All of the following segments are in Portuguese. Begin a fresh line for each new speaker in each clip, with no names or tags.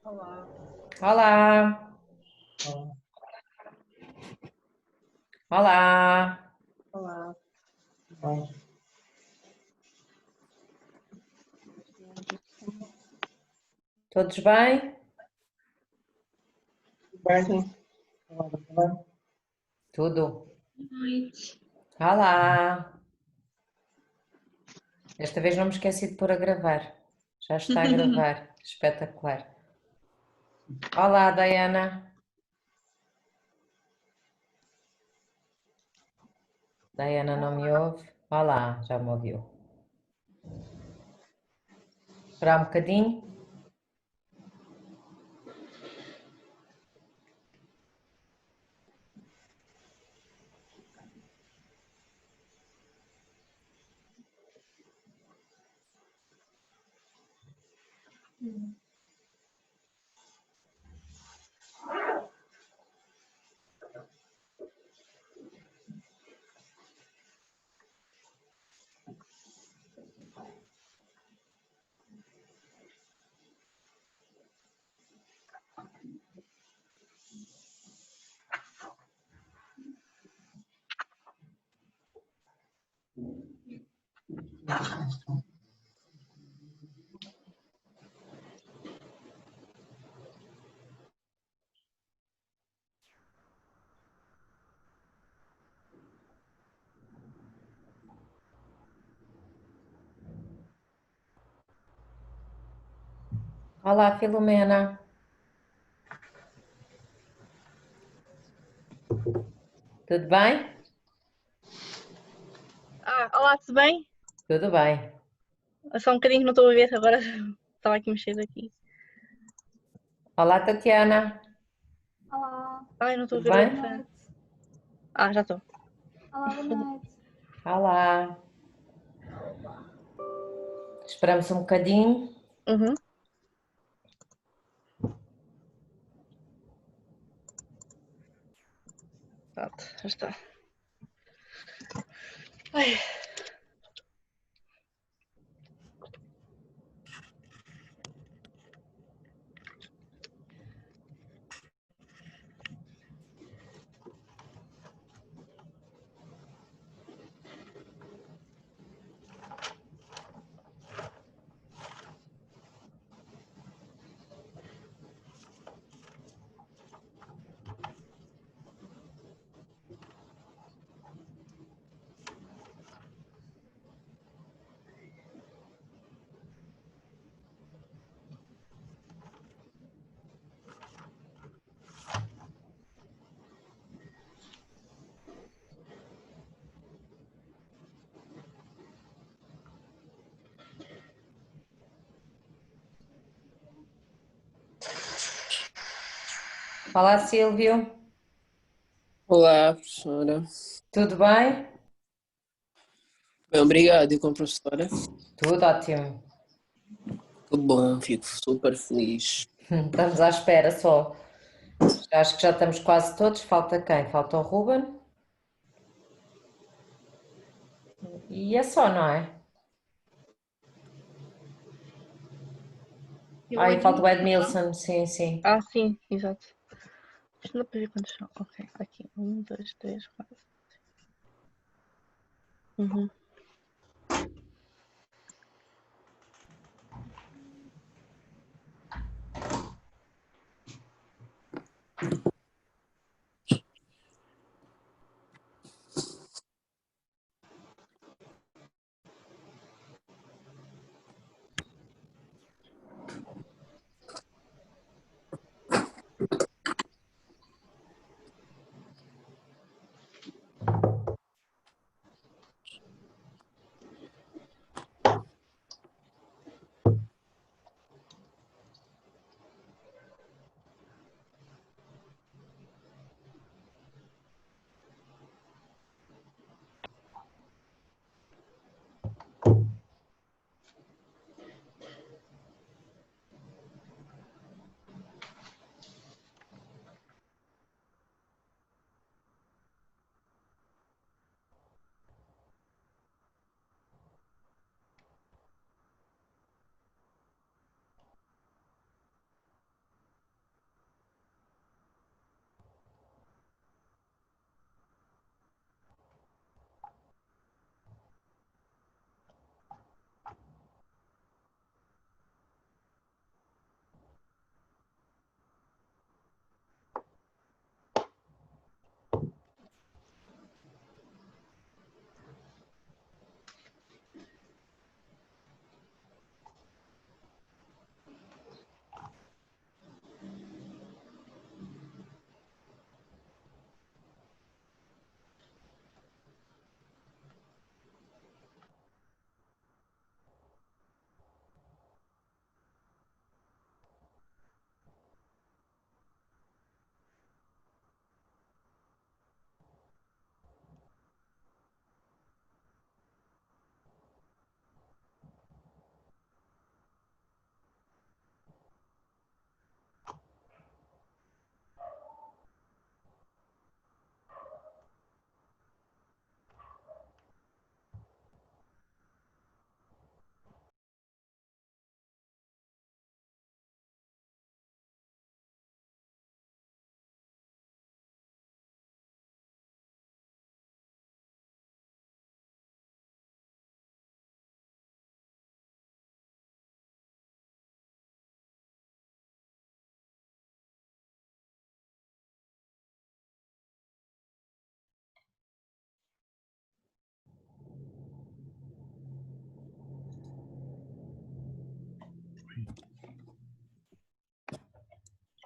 Olá,
Olá,
olá,
olá,
olá, bem,
todos bem?
bem, olá, bem,
Tudo.
Noite.
Olá, desta vez não me esqueci de pôr a gravar. Já está a gravar, espetacular. Olá, Diana. Diana não me ouve. Olá, já me ouviu. Esperar um bocadinho. Olá, Filomena. Tudo bem?
Olá, tudo bem?
Tudo bem.
Só um bocadinho que não estou a ver agora. Estava aqui a mexer aqui.
Olá, Tatiana.
Olá,
Ai, não estou a
Tudo
ver o
bem?
boa
ecrã.
noite.
Já estou.
Olá, boa noite.
Olá. Esperamos um bocadinho.
Uhum. Pronto, já está. Ai,
Olá, Silvio.
Olá, professora.
Tudo bem?
Bem, obrigado. E com a professora?
Tudo ótimo.
Que bom, fico super feliz.
Estamos à espera só. Acho que já estamos quase todos. Falta quem? Falta o Ruben. E é só, não é?
e o
Ah, e falta o
Edmilson, não?
Edmilson. Sim, sim.
Sim, exato. Isto não dá para ver quantos são. Ok, aqui. 1, 2, 3, 4. Uhum.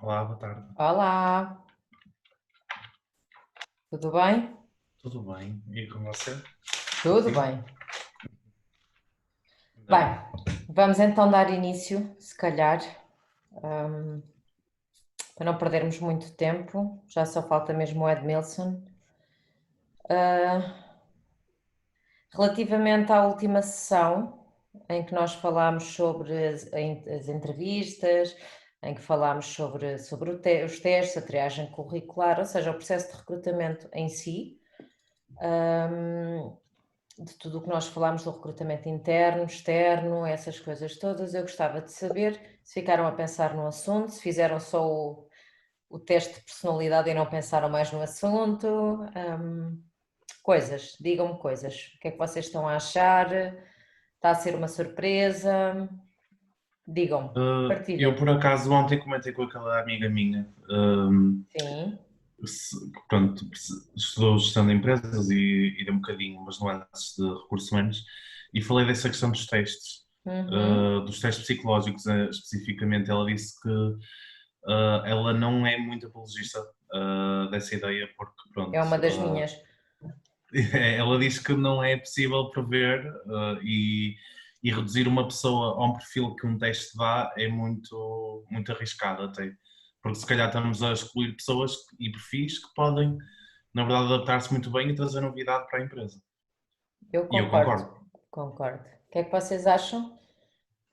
Olá, boa tarde.
Olá, tudo bem?
Tudo bem? E com você?
Tudo
Sim?
bem.
Ainda
Bem, vamos então dar início, se calhar, hum, para não perdermos muito tempo, já só falta mesmo o Edmilson. Relativamente à última sessão, em que nós falámos sobre as entrevistas, em que falámos sobre os testes, a triagem curricular, ou seja, o processo de recrutamento em si, de tudo o que nós falámos do recrutamento interno, externo, essas coisas todas, eu gostava de saber se ficaram a pensar no assunto, se fizeram só o teste de personalidade e não pensaram mais no assunto. Coisas, digam-me coisas. O que é que vocês estão a achar? Está a ser uma surpresa? Digam-me,
eu,
partilhem.
por acaso, ontem comentei com aquela amiga minha,
Sim.
pronto, estudou gestão de empresas e deu um bocadinho umas nuances de recursos humanos, e falei dessa questão dos testes, dos testes psicológicos especificamente. Ela disse que ela não é muito apologista dessa ideia, porque, pronto,
É uma das minhas.
ela diz que não é possível prever e reduzir uma pessoa a um perfil que um teste dá é muito, muito arriscado até. Porque se calhar estamos a excluir pessoas e perfis que podem, na verdade, adaptar-se muito bem e trazer novidade para a empresa.
Eu
E eu
concordo,
concordo.
concordo. O que é que vocês acham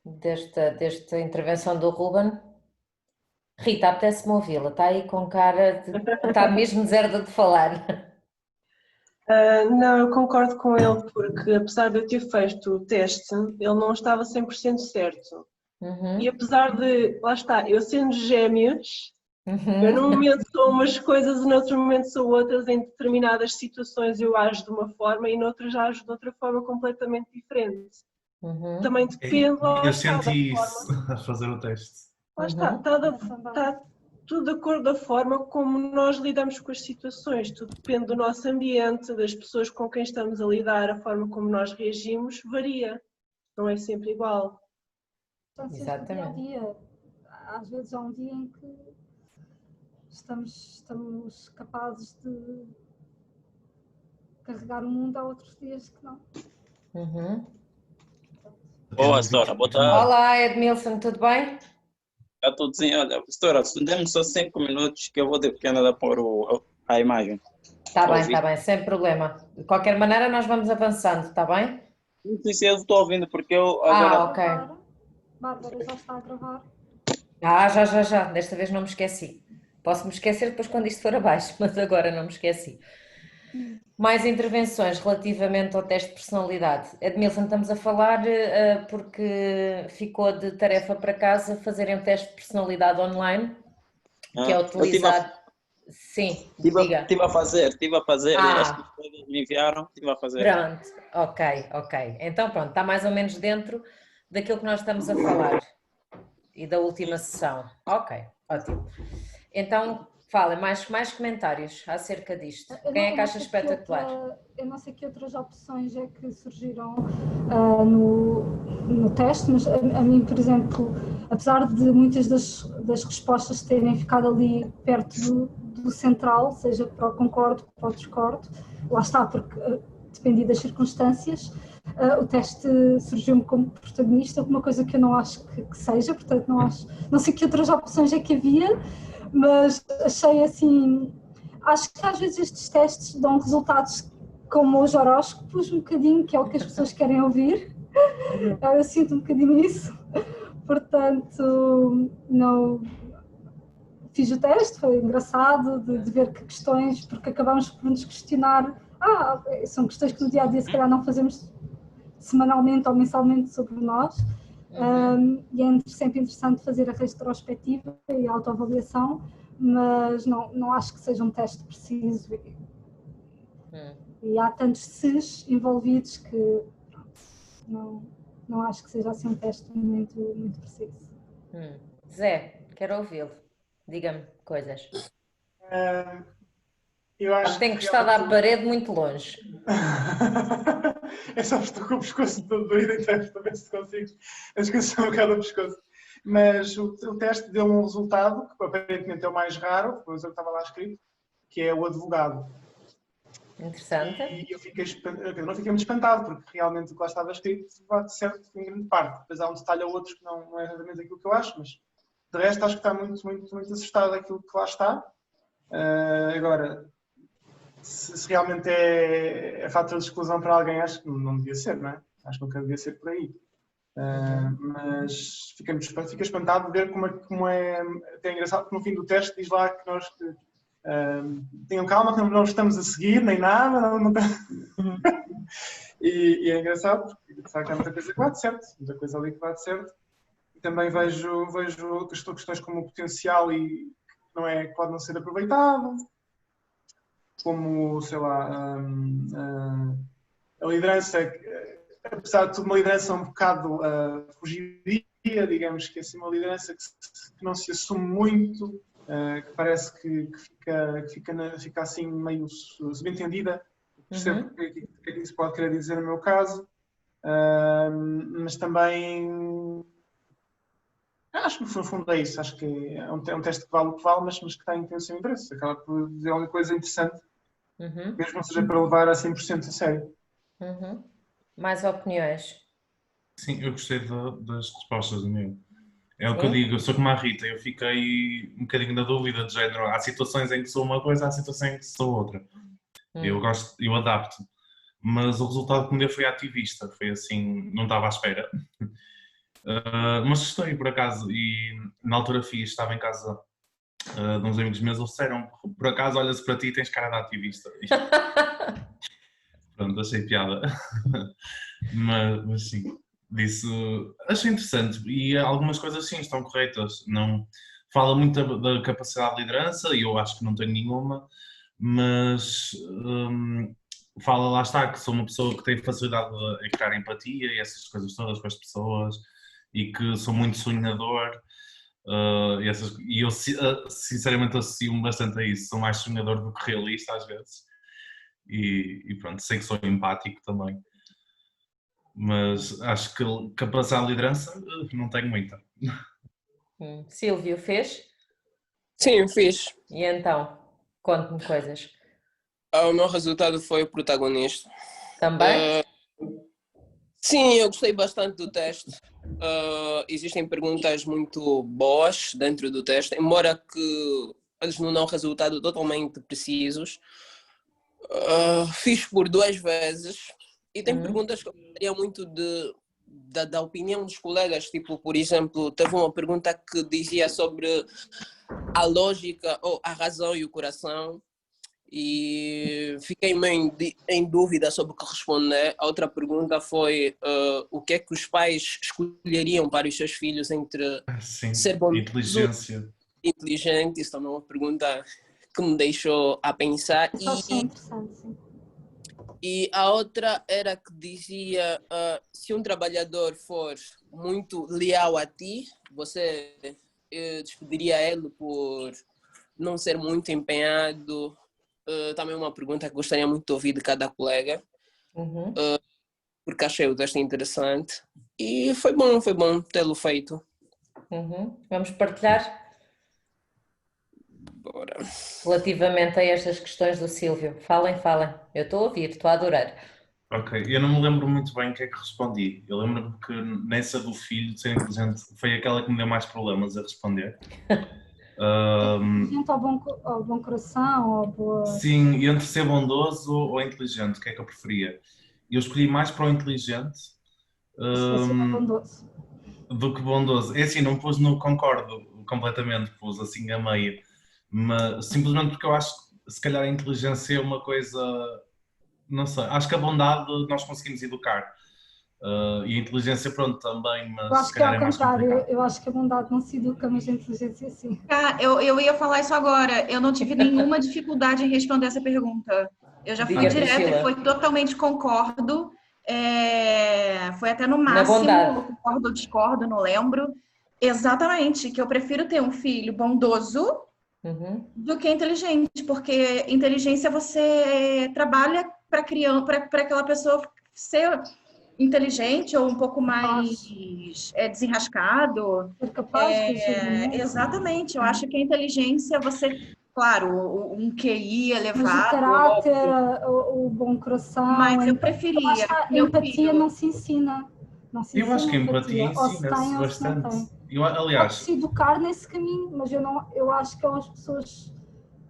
desta intervenção do Ruben? Rita, apetece-me ouvi-la, está aí com cara de... está mesmo deserta de falar.
Não, eu concordo com ele, porque apesar de eu ter feito o teste, ele não estava 100% certo. E apesar de, lá está, eu sendo gêmeos, eu num momento sou umas coisas e noutro momento sou outras. Em determinadas situações eu ajo de uma forma e noutras ajo de outra forma completamente diferente. Também depende, lá
Eu
está, da
senti
forma.
isso a fazer o teste.
Lá está, está tudo de acordo da forma como nós lidamos com as situações. Tudo depende do nosso ambiente, das pessoas com quem estamos a lidar, a forma como nós reagimos varia. Não é sempre igual.
Distâncias do dia a dia. Às vezes há um dia em que estamos capazes de carregar o mundo, há outros dias que não.
Boa, Sora, boa tarde.
Olá, Edmilson, tudo bem?
Está tudo sim. Olha, Sora, dê-me só 5 minutos que eu vou de Canadá pôr a imagem.
Está bem, sem problema. De qualquer maneira, nós vamos avançando, está bem?
Não sei se eu estou ouvindo, porque eu agora...
Ok.
Bárbara, já está a gravar.
Já. Desta vez não me esqueci. Posso me esquecer depois quando isto for abaixo, mas agora não me esqueci. Mais intervenções relativamente ao teste de personalidade. Edmilson, estamos a falar porque ficou de tarefa para casa fazerem um teste de personalidade online, que é utilizado... Sim, diga.
Estive a fazer, acho que os colegas me enviaram, estive a fazer.
Pronto, ok. Então pronto, está mais ou menos dentro daquilo que nós estamos a falar e da última sessão. Ok, ótimo. Então, falem, mais comentários acerca disto. Quem é que acha espetacular?
Eu não sei que outras opções é que surgiram no teste, mas a mim, por exemplo, apesar de muitas das respostas terem ficado ali perto do central, seja para o concordo, para o discordo, lá está, porque dependia das circunstâncias, o teste surgiu-me como protagonista, uma coisa que eu não acho que seja, portanto não sei que outras opções é que havia, mas achei assim, acho que às vezes estes testes dão resultados como os horóscopos, um bocadinho, que é o que as pessoas querem ouvir, eu sinto um bocadinho isso, portanto não... Fiz o teste, foi engraçado de ver que questões, porque acabámos por nos questionar, são questões que no dia a dia se calhar não fazemos semanalmente ou mensalmente sobre nós, e é sempre interessante fazer a retrospectiva e a autoavaliação, mas não acho que seja um teste preciso e há tantos ses envolvidos que não acho que seja assim um teste muito, muito preciso.
Zé, quero ouvi-lo. Diga-me coisas.
Eu acho
Tenho que estar à parede muito longe.
É só porque estou com o pescoço todo doído, então para ver se consigo. As coisas são um bocado ao pescoço.
mas o teste deu um resultado, que aparentemente é o mais raro, pois eu estava lá escrito, que é o advogado.
Interessante.
E eu não fiquei muito espantado, porque realmente o que lá estava escrito bate certo em grande parte. Depois há um detalhe ou outro que não é exatamente aquilo que eu acho, mas de resto acho que está muito assustado aquilo que lá está. Agora, se realmente é fator de exclusão para alguém, acho que não devia ser, não é? Acho que nunca devia ser por aí. Mas fiquei espantado de ver como é até engraçado que no fim do teste diz lá que nós tenham calma, que não estamos a seguir nem nada, e é engraçado porque de facto há muita coisa que bate certo, muita coisa ali que bate certo. E também vejo questões como o potencial e que pode não ser aproveitado, como, sei lá, a liderança, apesar de tudo, uma liderança um bocado fugidia, digamos que é assim, uma liderança que não se assume muito, que parece que fica assim meio subentendida. Percebo o que é que isso pode querer dizer no meu caso, mas também acho que no fundo é isso. Acho que é um teste que vale o que vale, mas que tem o seu interesse. Acaba por dizer alguma coisa interessante, mesmo que não seja para levar a 100% a sério.
Mais opiniões?
Sim, eu gostei das respostas do meu. É o que eu digo, eu sou como a Rita, eu fiquei um bocadinho na dúvida de género. Há situações em que sou uma coisa, há situações em que sou outra. Eu adapto. Mas o resultado que me deu foi ativista, foi assim, não estava à espera. Mas gostei, por acaso, e na altura estava em casa de uns amigos meus, eles disseram, por acaso, olha-se para ti e tens cara de ativista. Pronto, achei piada. mas sim, achei interessante e algumas coisas sim estão corretas. Não, fala muito da capacidade de liderança e eu acho que não tenho nenhuma, mas fala, lá está, que sou uma pessoa que tem facilidade em criar empatia e essas coisas todas com as pessoas e que sou muito sonhador. E eu sinceramente associo-me bastante a isso, sou mais sonhador do que realista às vezes e pronto, sei que sou empático também, mas acho que capacidade de liderança não tenho muita.
Silvio, fez?
Sim, fiz.
E então, conte-me coisas.
O meu resultado foi o protagonista.
Também?
Sim, eu gostei bastante do teste. Existem perguntas muito boas dentro do teste, embora que eles não dão resultado totalmente precisos. Fiz por 2 vezes e tem perguntas que eu gostaria muito da opinião dos colegas. Tipo, por exemplo, teve uma pergunta que dizia sobre a lógica ou a razão e o coração. E fiquei meio em dúvida sobre o que responder. A outra pergunta foi o que é que os pais escolheriam para os seus filhos entre ser bom,
inteligência,
inteligente. Isso também é uma pergunta que me deixou a pensar. E a outra era que dizia se um trabalhador for muito leal a ti, você despediria ele por não ser muito empenhado. Também uma pergunta que gostaria muito de ouvir de cada colega, porque achei o teste interessante e foi bom tê-lo feito.
Vamos partilhar?
Bora.
Relativamente a estas questões do Silvio, falem, eu estou a ouvir, estou a adorar.
Ok, eu não me lembro muito bem o que é que respondi. Eu lembro-me que nessa do filho de ser inteligente foi aquela que me deu mais problemas a responder.
Inteligente ao bom coração, ou boa...
Sim, entre ser bondoso ou inteligente, o que é que eu preferia? Eu escolhi mais para o inteligente
bondoso.
do que bondoso. É assim, não pus no concordo completamente, pus assim a meio, mas simplesmente porque eu acho que se calhar a inteligência é uma coisa, não sei, acho que a bondade nós conseguimos educar. E a inteligência, pronto, também, mas
eu acho que é ao contrário, eu acho que a bondade não se educa, mas a inteligência sim.
Eu ia falar isso agora, eu não tive nenhuma dificuldade em responder essa pergunta. Eu já fui direta e foi totalmente concordo, foi até no máximo, concordo ou discordo, não lembro. Exatamente, que eu prefiro ter um filho bondoso do que inteligente, porque inteligência você trabalha para aquela pessoa ser inteligente ou um pouco mais desenrascado.
É capaz
exatamente. Eu acho que a inteligência, claro, um QI elevado.
Mas o caráter, o bom coração.
Mas eu preferia.
A empatia não se ensina. Não se
eu acho que a empatia
ensina-se
bastante.
Aliás, pode-se educar nesse caminho, mas eu acho que as pessoas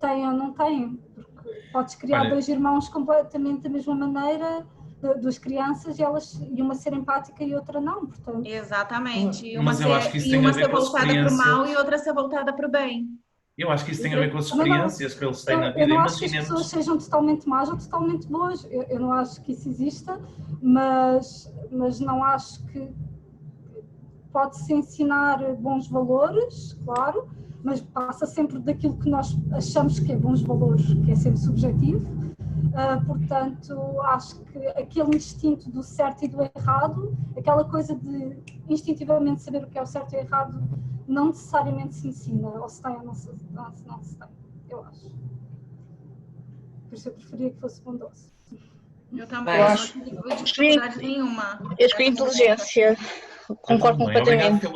têm ou não têm. Porque podes criar dois irmãos completamente da mesma maneira, duas crianças, e uma ser empática e outra não, portanto.
Exatamente. E
mas eu acho que isso tem a ver com as
voltada para o mal e outra ser voltada para o bem.
Eu acho que isso tem a ver com as experiências que eles têm na vida.
Eu não acho que as pessoas sejam totalmente más ou totalmente boas. Eu não acho que isso exista, mas não acho que pode-se ensinar bons valores, claro, mas passa sempre daquilo que nós achamos que é bons valores, que é sempre subjetivo. Portanto, acho que aquele instinto do certo e do errado, aquela coisa de instintivamente saber o que é o certo e o errado, não necessariamente se ensina, ou se tem ou não se tem, eu acho. Por isso eu preferia que fosse bondoso.
Eu também, não tive dificuldade nenhuma.
Eu escolhi inteligência, concordo completamente.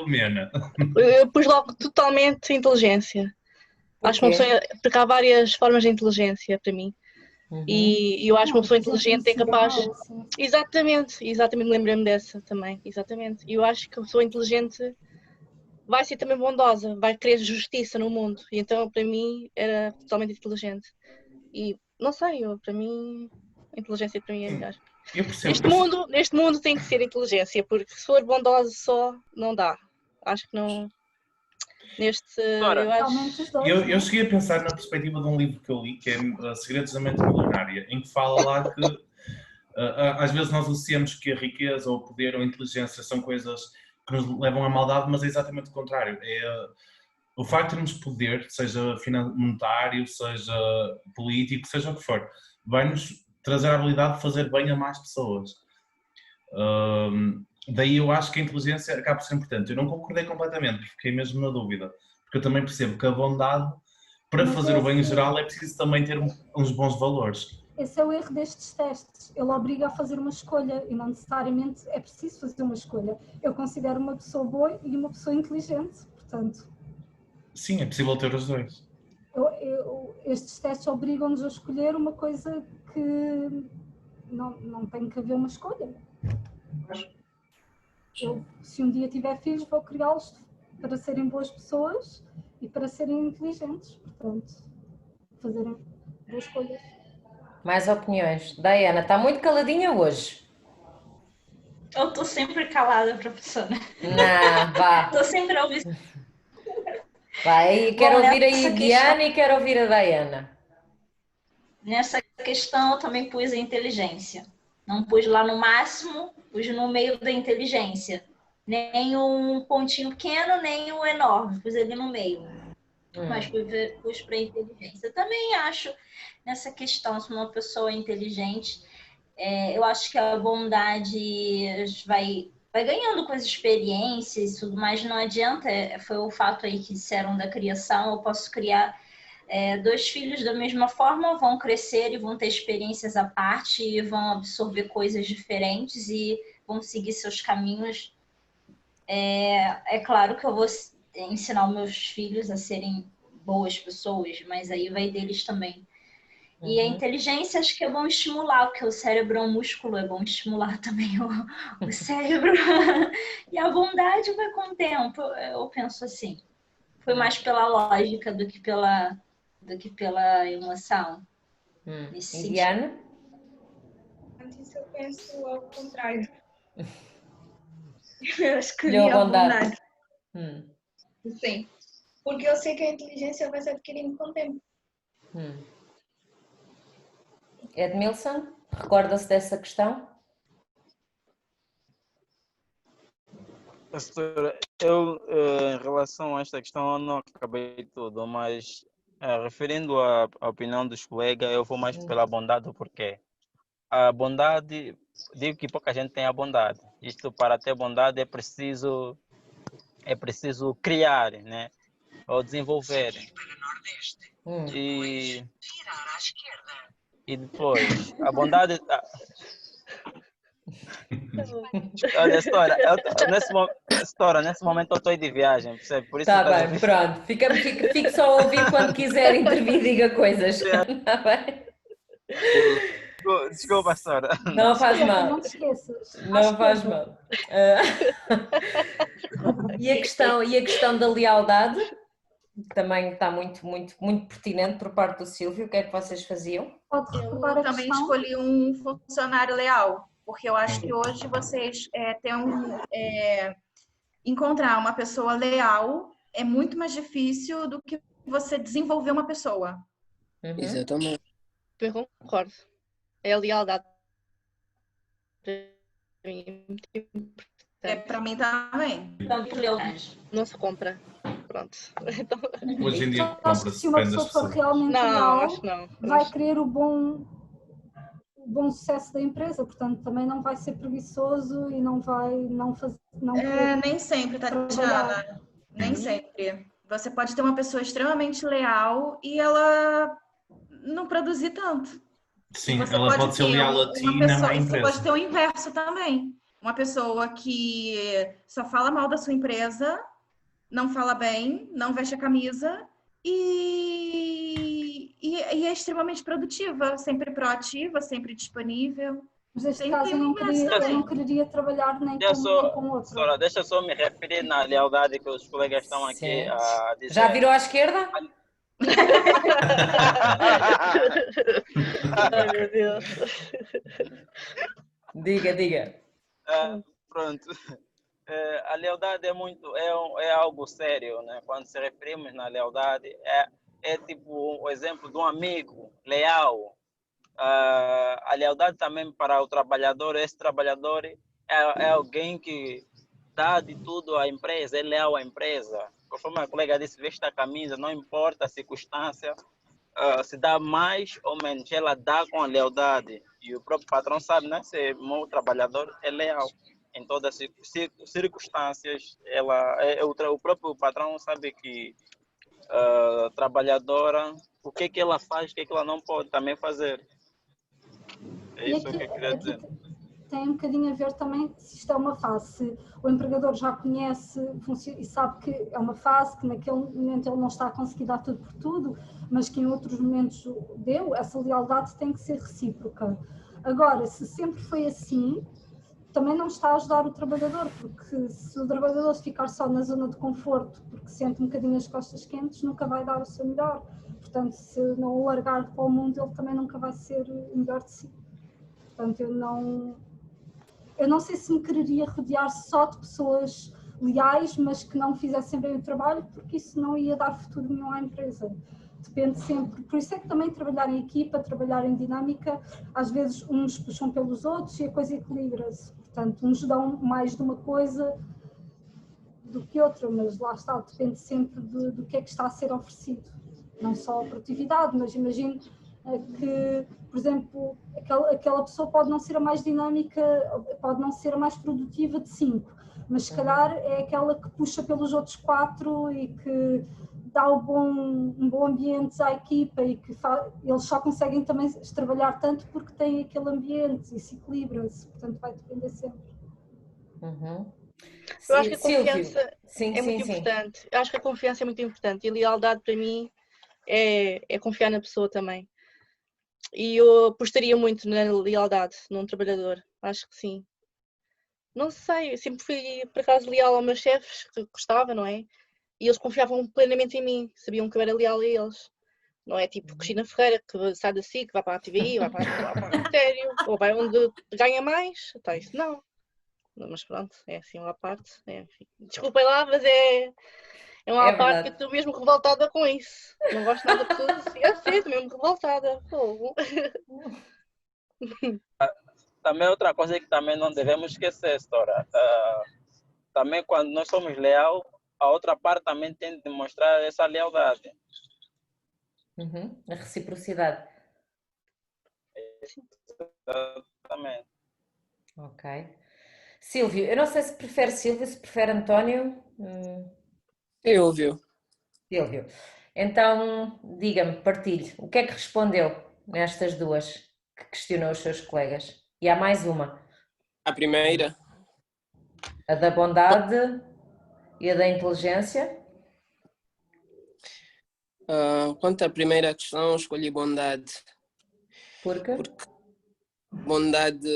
Eu pus logo totalmente inteligência. Acho que uma pessoa, porque há várias formas de inteligência para mim. E eu acho que uma pessoa inteligente é capaz. Exatamente, lembrei-me dessa também. Exatamente. E eu acho que uma pessoa inteligente vai ser também bondosa, vai querer justiça no mundo. E então, para mim, era totalmente inteligente. E não sei, para mim, a inteligência para mim é melhor. Neste mundo tem que ser inteligência, porque se for bondosa só, não dá. Acho que não.
Eu cheguei a pensar na perspectiva de um livro que eu li, que é Segredos da Mente Milionária, em que fala lá que às vezes nós associamos que a riqueza, ou o poder, ou a inteligência são coisas que nos levam à maldade, mas é exatamente o contrário. O facto de termos poder, seja monetário, seja político, seja o que for, vai-nos trazer a habilidade de fazer bem a mais pessoas. Daí eu acho que a inteligência acaba por ser importante. Eu não concordei completamente, fiquei mesmo na dúvida, porque eu também percebo que a bondade, para fazer o bem em geral, é preciso também ter uns bons valores.
Esse é o erro destes testes. Ele obriga a fazer uma escolha e não necessariamente é preciso fazer uma escolha. Eu considero uma pessoa boa e uma pessoa inteligente, portanto.
Sim, é possível ter os dois.
Estes testes obrigam-nos a escolher uma coisa que não tem que haver uma escolha. Se um dia tiver filhos, vou criá-los para serem boas pessoas e para serem inteligentes, portanto, fazerem boas escolhas.
Mais opiniões? Diana, está muito caladinha hoje.
Eu estou sempre calada, professora.
Não, vá.
Estou sempre a ouvir.
Vai, quero ouvir aí a Diana e quero ouvir a Diana.
Nessa questão eu também pus a inteligência. Não pus lá no máximo, pus no meio da inteligência. Nem um pontinho pequeno, nem um enorme. Pus ele no meio. Mas pus para a inteligência. Eu também acho, nessa questão, se uma pessoa é inteligente, eu acho que a bondade vai ganhando com as experiências e tudo mais. Não adianta, foi o fato aí que disseram da criação, eu posso criar dois filhos da mesma forma, vão crescer e vão ter experiências à parte e vão absorver coisas diferentes e vão seguir seus caminhos. É claro que eu vou ensinar os meus filhos a serem boas pessoas, mas aí vai deles também. E a inteligência acho que é bom estimular, porque o cérebro é um músculo, é bom estimular também o cérebro. E a bondade vai com o tempo, eu penso assim. Foi mais pela lógica do que pela emoção.
Diana?
Antes eu penso ao contrário. Eu escolhi a bondade. Sim. Porque eu sei que a inteligência vai se adquirindo com o tempo.
Edmilson, recorda-se dessa questão?
Pastora, eu em relação a esta questão eu não acabei tudo, mas referindo à opinião dos colegas, eu vou mais pela bondade, porque a bondade, digo que pouca gente tem a bondade. Isto, para ter bondade é preciso criar, né? Ou desenvolver. E depois, a bondade... Olha, nesse momento eu estou de viagem, percebe? Por isso
tá bem, pronto. Fique só a ouvir quando quiser intervir, diga coisas. Está bem?
Desculpa, Sora.
Não faz mal.
Não te esqueças.
Não faz mal. E a questão da lealdade? Também está muito pertinente por parte do Sílvio. O que é que vocês faziam?
Eu também escolhi um funcionário leal, porque eu acho que hoje vocês encontrar uma pessoa leal é muito mais difícil do que você desenvolver uma pessoa.
Exatamente.
Eu concordo. É a lealdade.
Para mim também.
Não se compra. Pronto. Então...
Hoje em dia compra-se.
Se uma pessoa for realmente leal, vai querer o bom sucesso da empresa, portanto também não vai ser preguiçoso e não vai
nem sempre, Tatiana. Nem sempre. Você pode ter uma pessoa extremamente leal e ela não produzir tanto.
Sim, ela pode ser leal a ti e não à empresa.
Você pode ter o inverso também. Uma pessoa que só fala mal da sua empresa, não fala bem, não veste a camisa e é extremamente produtiva, sempre proativa, sempre disponível.
Mas neste caso eu não queria trabalhar nem com outro.
Sora, deixa só me referir na lealdade que os colegas estão aqui a dizer.
Já virou à esquerda?
Ai, meu Deus.
Diga.
Pronto. A lealdade é algo sério, né? Quando se referimos na lealdade, é tipo o exemplo de um amigo leal. A lealdade também para o trabalhador, esse trabalhador é alguém que dá de tudo à empresa, é leal à empresa. Conforme a colega disse, veste a camisa, não importa a circunstância, se dá mais ou menos, ela dá com a lealdade. E o próprio patrão sabe, né? Se o trabalhador é leal em todas as circunstâncias, o próprio patrão sabe que a trabalhadora, o que ela faz, o que ela não pode também fazer. É isso que eu queria dizer.
Tem um bocadinho a ver também se isto é uma fase, se o empregador já conhece e sabe que é uma fase, que naquele momento ele não está a conseguir dar tudo por tudo, mas que em outros momentos deu, essa lealdade tem que ser recíproca. Agora, se sempre foi assim, também não está a ajudar o trabalhador, porque se o trabalhador ficar só na zona de conforto, porque sente um bocadinho as costas quentes, nunca vai dar o seu melhor. Portanto, se não o largar para o mundo, ele também nunca vai ser o melhor de si. Portanto, eu não sei se me quereria rodear só de pessoas leais, mas que não fizessem bem o trabalho, porque isso não ia dar futuro nenhum à empresa. Depende sempre, por isso é que também trabalhar em equipa, trabalhar em dinâmica, às vezes uns puxam pelos outros e a coisa equilibra-se. Portanto, uns dão mais de uma coisa do que outra, mas lá está, depende sempre do que é que está a ser oferecido. Não só a produtividade, mas imagino que, por exemplo, aquela pessoa pode não ser a mais dinâmica, pode não ser a mais produtiva de 5, mas se calhar é aquela que puxa pelos outros 4 e que dá um bom ambiente à equipa e que eles só conseguem também trabalhar tanto porque têm aquele ambiente e se equilibra-se, portanto vai depender sempre.
Eu acho que a confiança é muito importante. Eu acho que a confiança é muito importante e a lealdade para mim é confiar na pessoa também. E eu apostaria muito na lealdade num trabalhador, acho que sim. Não sei, eu sempre fui por acaso leal aos meus chefes, que gostava, não é? E eles confiavam plenamente em mim, sabiam que eu era leal a eles. Não é tipo Cristina Ferreira, que sai da SIC, vai para a TVI, vai para o Ministério, ou vai onde ganha mais. Então, isso não. Mas pronto, é assim uma parte. Desculpem lá, mas é uma parte que eu estou mesmo revoltada com isso. Não gosto nada de pessoas assim. Estou mesmo revoltada.
Também outra coisa que também não devemos esquecer, Sora. Também quando nós somos leal, a outra parte também tem de demonstrar essa lealdade.
A reciprocidade.
Exatamente.
Ok. Sílvio, eu não sei se prefere Sílvio, se prefere António.
Sílvio.
Sílvio. Então, diga-me, partilhe, o que é que respondeu nestas duas que questionou os seus colegas? E há mais uma.
A primeira?
A da bondade e a da inteligência?
Quanto à primeira questão, escolhi bondade.
Por quê?
Porque bondade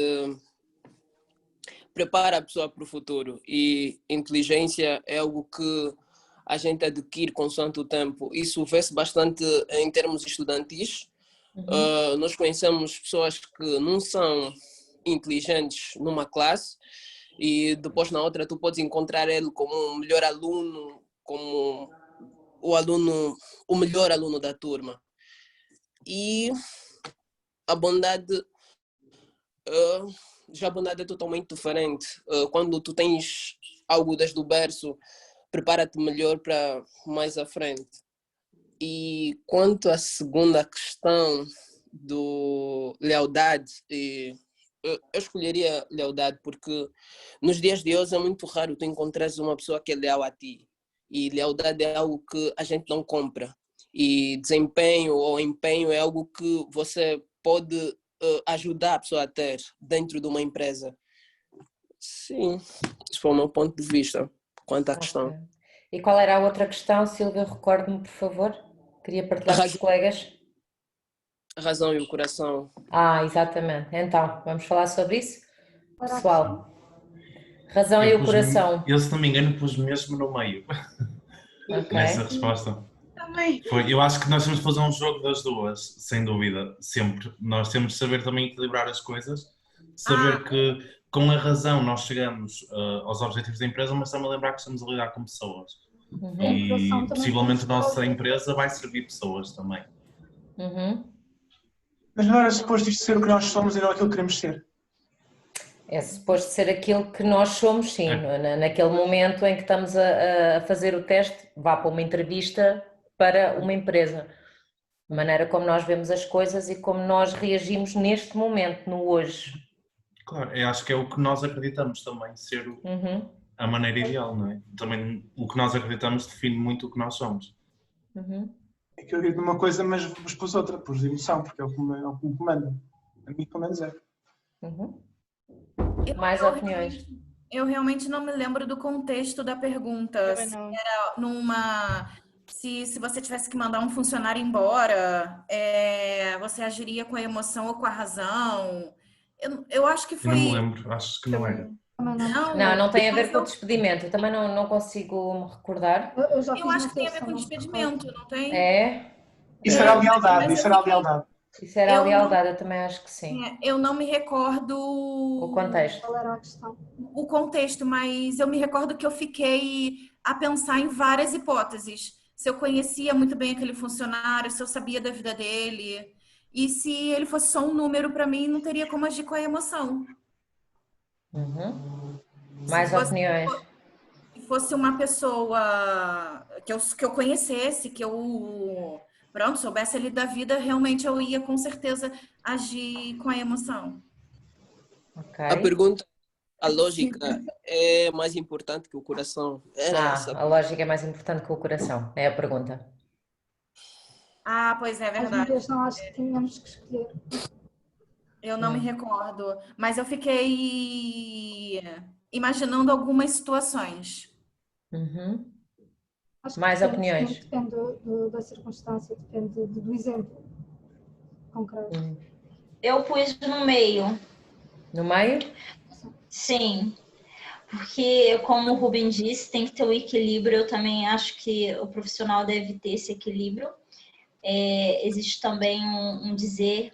prepara a pessoa para o futuro e inteligência é algo que a gente adquire consoante o tempo. Isso vê-se bastante em termos estudantis. Nós conhecemos pessoas que não são inteligentes numa classe e depois na outra tu podes encontrar ele como um melhor aluno, como o melhor aluno da turma. E a bondade, já a bondade é totalmente diferente. Quando tu tens algo desde o berço, prepara-te melhor para mais à frente. E quanto à segunda questão do lealdade, eu escolheria lealdade porque nos dias de hoje é muito raro tu encontrares uma pessoa que é leal a ti. E lealdade é algo que a gente não compra. E desempenho ou empenho é algo que você pode ajudar a pessoa a ter dentro de uma empresa. Sim, esse foi o meu ponto de vista quanto à questão.
E qual era a outra questão, Silvia? Recorde-me, por favor. Queria partilhar com os colegas.
A razão e o coração.
Exatamente. Então, vamos falar sobre isso? Pessoal, razão e o coração.
Eu, se não me engano, pus mesmo no meio. Nessa resposta.
Também.
Eu acho que nós temos que fazer um jogo das duas, sem dúvida, sempre. Nós temos de saber também equilibrar as coisas, saber que com a razão nós chegamos aos objetivos da empresa, mas também lembrar que estamos a lidar com pessoas. E possivelmente a nossa empresa vai servir pessoas também.
Mas não era suposto isto ser o que nós somos e não aquilo que queremos ser?
É suposto ser aquilo que nós somos, sim. Naquele momento em que estamos a fazer o teste, vá para uma entrevista para uma empresa. A maneira como nós vemos as coisas e como nós reagimos neste momento, no hoje.
Claro, eu acho que é o que nós acreditamos também, ser a maneira ideal, não é? Também o que nós acreditamos define muito o que nós somos.
É que eu acredito numa coisa, mas pus outra, pus emoção, porque é o que me comanda. A mim, pelo menos, é.
Mais opiniões?
Eu realmente não me lembro do contexto da pergunta. Se era numa... Se você tivesse que mandar um funcionário embora, você agiria com a emoção ou com a razão? Eu acho que foi...
Eu não me lembro, acho que não era.
Não tem a ver com o despedimento. Eu também não consigo me recordar.
Eu acho que tem a ver com o despedimento, não tem?
Isso era a lealdade, isso era a lealdade.
Isso era a lealdade, eu também acho que sim.
Eu não me recordo
o contexto.
Qual era a questão?
O contexto, mas eu me recordo que eu fiquei a pensar em várias hipóteses. Se eu conhecia muito bem aquele funcionário, se eu sabia da vida dele. E se ele fosse só um número para mim, não teria como agir com a emoção.
Mais opiniões?
Se fosse uma pessoa que eu conhecesse, que eu... Pronto, soubesse ali da vida, realmente eu ia com certeza agir com a emoção.
A pergunta, a lógica é mais importante que o coração.
A lógica é mais importante que o coração, é a pergunta.
Pois é, verdade.
Eu não acho que tínhamos que escolher.
Eu não me recordo, mas eu fiquei imaginando algumas situações.
Acho que
mais opiniões?
Depende da circunstância, depende do exemplo concreto.
Eu pus no meio.
No meio?
Sim, porque como o Rubem disse, tem que ter o equilíbrio. Eu também acho que o profissional deve ter esse equilíbrio. Existe também um dizer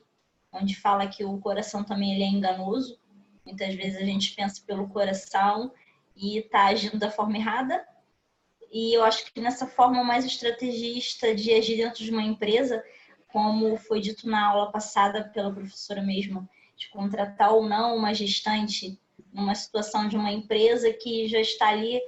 onde fala que o coração também ele é enganoso. Muitas vezes a gente pensa pelo coração e está agindo da forma errada. E eu acho que nessa forma mais estrategista de agir dentro de uma empresa, como foi dito na aula passada pela professora mesmo, de contratar ou não uma gestante numa situação de uma empresa que já está ali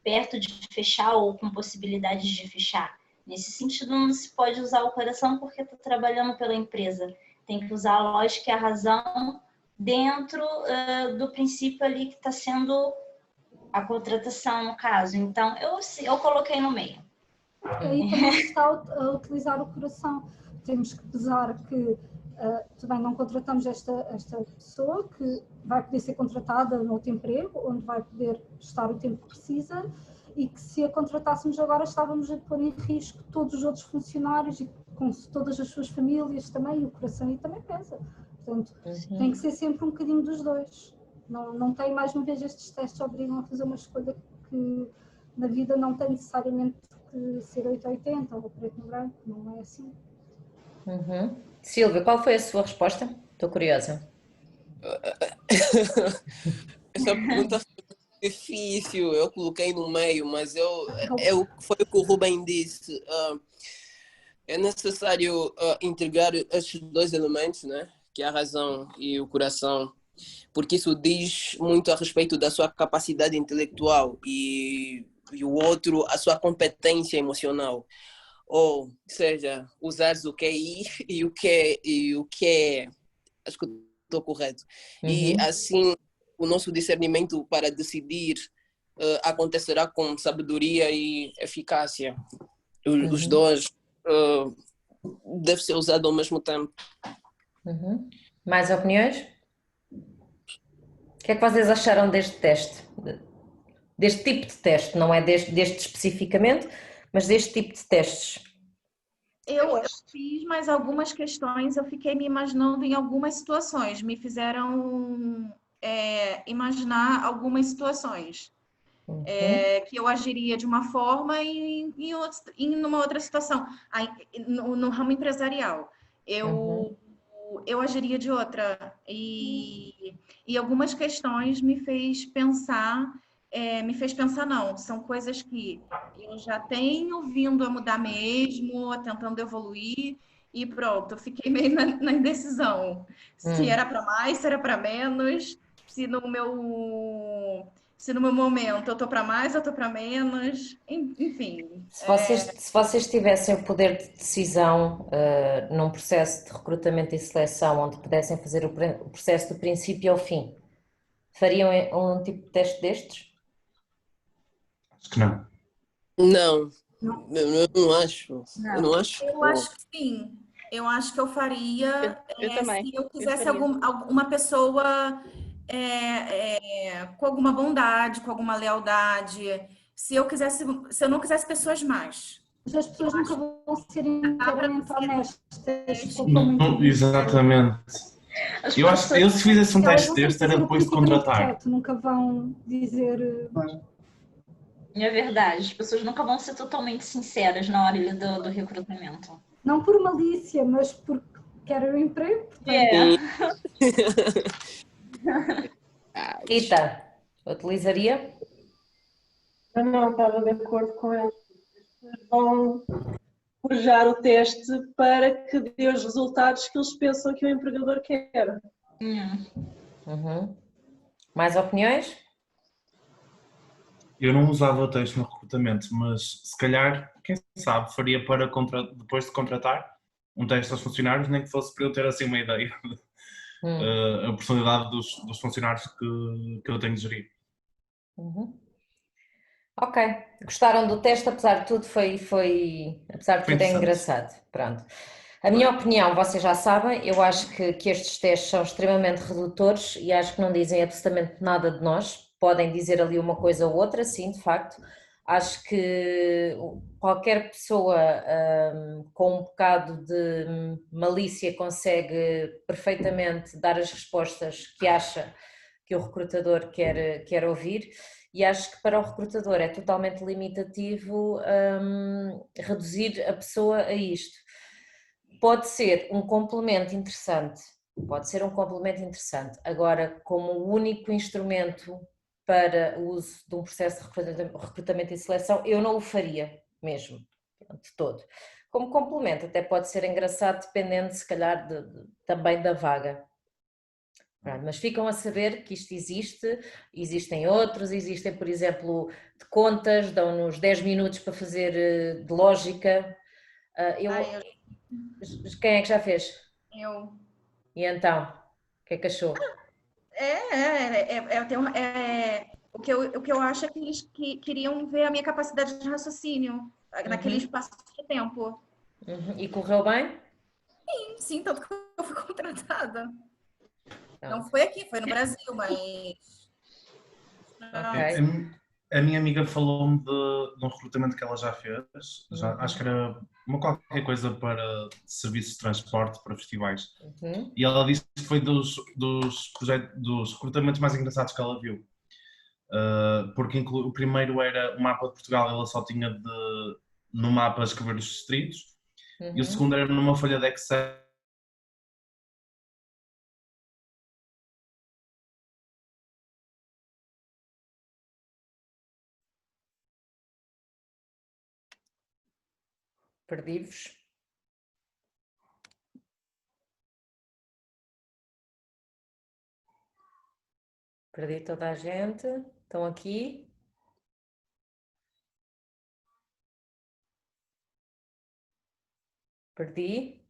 perto de fechar ou com possibilidades de fechar. Nesse sentido, não se pode usar o coração porque está trabalhando pela empresa. Tem que usar a lógica e a razão dentro do princípio ali que está sendo a contratação, no caso. Então, eu coloquei no meio.
Aí também está a utilizar o coração. Temos que pesar que também não contratamos esta pessoa que vai poder ser contratada no outro emprego, onde vai poder estar o tempo que precisa, e que se a contratássemos agora estávamos a pôr em risco todos os outros funcionários e com todas as suas famílias também, e o coração aí também pesa. Portanto, tem que ser sempre um bocadinho dos dois. Não tem, mais uma vez, estes testes obrigam a fazer uma escolha que na vida não tem necessariamente que ser 880 ou preto no branco, não é assim.
Silvia, qual foi a sua resposta? Estou curiosa.
Essa pergunta foi difícil, eu coloquei no meio, mas foi o que o Rubem disse. É necessário integrar esses dois elementos, né? Que é a razão e o coração, porque isso diz muito a respeito da sua capacidade intelectual e o outro, a sua competência emocional. Ou seja, usares o QI e o que é. Acho que estou correto. E assim, o nosso discernimento para decidir acontecerá com sabedoria e eficácia. Os dois devem ser usados ao mesmo tempo.
Mais opiniões? O que é que vocês acharam deste teste? Deste tipo de teste, não é deste especificamente, mas deste tipo de testes?
Eu fiz mais algumas questões, eu fiquei me imaginando em algumas situações, me fizeram imaginar algumas situações que eu agiria de uma forma e numa outra situação. No ramo empresarial, eu agiria de outra. E algumas questões me fez pensar não, são coisas que eu já tenho vindo a mudar mesmo, tentando evoluir, e pronto, eu fiquei meio na indecisão. Se era para mais, se era para menos, se no meu momento eu tô para mais, eu tô para menos, enfim.
Se vocês tivessem o poder de decisão num processo de recrutamento e seleção, onde pudessem fazer o processo do princípio ao fim, fariam um tipo de teste destes?
Acho que não.
Não. Eu não acho.
Não.
Eu não acho.
Eu acho que sim. Eu acho que eu faria se eu quisesse uma pessoa com alguma bondade, com alguma lealdade. Se eu não quisesse pessoas más.
As pessoas nunca vão ser inteiramente honestas.
Exatamente. Eu acho que se fizesse um teste deste era depois de contratar.
Nunca vão dizer...
É verdade, as pessoas nunca vão ser totalmente sinceras na hora do recrutamento.
Não por malícia, mas porque querem o emprego.
Rita, utilizaria?
Eu não estava de acordo com eles. As pessoas vão forjar o teste para que dê os resultados que eles pensam que o empregador quer.
Mais opiniões?
Eu não usava o teste no recrutamento, mas se calhar, quem sabe, faria para depois de contratar um teste aos funcionários, nem que fosse para eu ter assim uma ideia a personalidade dos funcionários que eu tenho de gerir.
Ok, gostaram do teste, apesar de tudo apesar de tudo é engraçado. Pronto. A minha opinião, vocês já sabem, eu acho que estes testes são extremamente redutores e acho que não dizem absolutamente nada de nós. Podem dizer ali uma coisa ou outra, sim, de facto. Acho que qualquer pessoa com um bocado de malícia consegue perfeitamente dar as respostas que acha que o recrutador quer ouvir, e acho que para o recrutador é totalmente limitativo reduzir a pessoa a isto. Pode ser um complemento interessante, agora como o único instrumento para o uso de um processo de recrutamento e seleção, eu não o faria mesmo, de todo. Como complemento até pode ser engraçado, dependendo se calhar também da vaga. Mas ficam a saber que isto existe, existem outros, existem, por exemplo, de contas, dão-nos 10 minutos para fazer de lógica. Quem é que já fez?
Eu.
E então, o que é que achou?
O que eu acho é que eles queriam ver a minha capacidade de raciocínio naquele espaço de tempo.
E correu bem?
Sim, tanto que eu fui contratada. Não foi aqui, foi no Brasil, mas...
Okay. A minha amiga falou-me de um recrutamento que ela já fez, acho que era qualquer coisa para serviços de transporte para festivais. E ela disse que foi dos recrutamentos mais engraçados que ela viu. Porque o primeiro era o mapa de Portugal, ela só tinha no mapa escrever os distritos, e o segundo era numa folha de Excel.
Perdi-vos. Perdi toda a gente. Estão aqui? Perdi.